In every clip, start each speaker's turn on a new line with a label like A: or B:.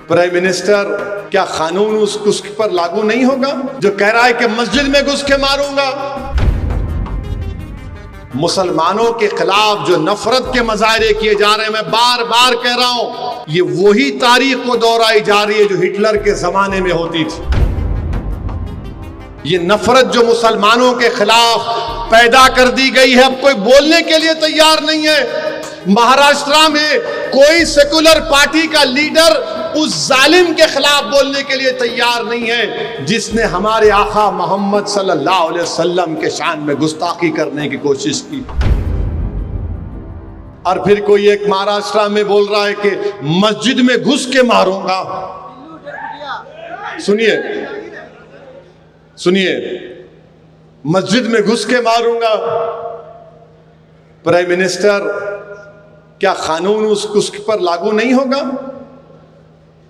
A: Prime minister, क्या कानून उस पर लागू नहीं होगा जो कह रहा है कि मस्जिद में घुस के मारूंगा? मुसलमानों के खिलाफ जो नफरत के मजाहरे किए जा रहे हैं, मैं बार बार कह रहा हूं, ये वही तारीख को दोहराई जा रही है जो हिटलर के जमाने में होती थी। ये नफरत जो मुसलमानों के खिलाफ पैदा कर दी गई है, अब कोई बोलने के लिए तैयार नहीं है। महाराष्ट्र में कोई सेकुलर पार्टी का लीडर उस जालिम के खिलाफ बोलने के लिए तैयार नहीं है जिसने हमारे आका मोहम्मद सल्लल्लाहु अलैहि वसल्लम के शान में गुस्ताखी करने की कोशिश की। और फिर कोई एक महाराष्ट्र में बोल रहा है कि मस्जिद में घुस के मारूंगा। सुनिए सुनिए, मस्जिद में घुस के मारूंगा। प्राइम मिनिस्टर, क्या कानून उस पर लागू नहीं होगा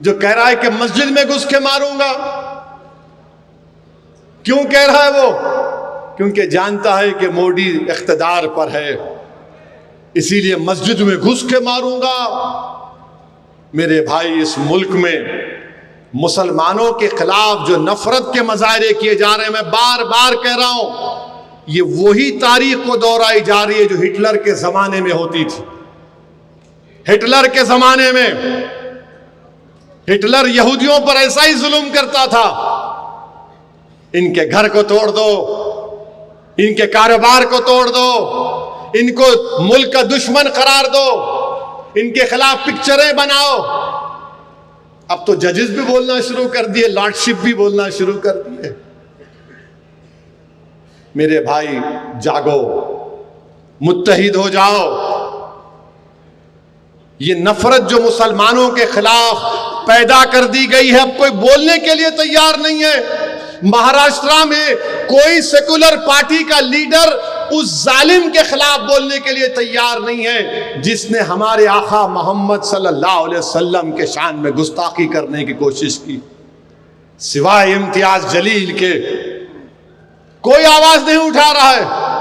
A: जो कह रहा है कि मस्जिद में घुस के मारूंगा? क्यों कह रहा है वो? क्योंकि जानता है कि मोदी इख्तिदार पर है, इसीलिए मस्जिद में घुस के मारूंगा। मेरे भाई, इस मुल्क में मुसलमानों के खिलाफ जो नफरत के मजाहरे किए जा रहे हैं, मैं बार बार कह रहा हूं, ये वही तारीख को दोहराई जा रही है जो हिटलर के जमाने में होती थी। हिटलर के जमाने में हिटलर यहूदियों पर ऐसा ही जुल्म करता था। इनके घर को तोड़ दो, इनके कारोबार को तोड़ दो, इनको मुल्क का दुश्मन करार दो, इनके खिलाफ पिक्चरें बनाओ। अब तो जजेस भी बोलना शुरू कर दिए, लॉर्डशिप भी बोलना शुरू कर दिए। मेरे भाई, जागो, मुत्तहिद हो जाओ। ये नफरत जो मुसलमानों के खिलाफ पैदा कर दी गई है, अब कोई बोलने के लिए तैयार नहीं है। महाराष्ट्र में कोई सेकुलर पार्टी का लीडर उस जालिम के खिलाफ बोलने के लिए तैयार नहीं है जिसने हमारे आका मोहम्मद सल्लल्लाहु अलैहि वसल्लम के शान में गुस्ताखी करने की कोशिश की। सिवाय इम्तियाज जलील के कोई आवाज नहीं उठा रहा है।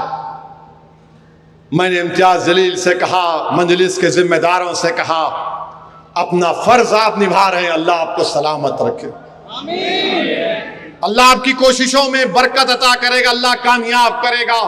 A: मैंने इम्तियाज जलील से कहा, मजलिस के जिम्मेदारों से कहा, अपना फर्ज आप निभा रहे हैं, अल्लाह आपको सलामत रखे, अल्लाह आपकी कोशिशों में बरकत अता करेगा, अल्लाह कामयाब करेगा।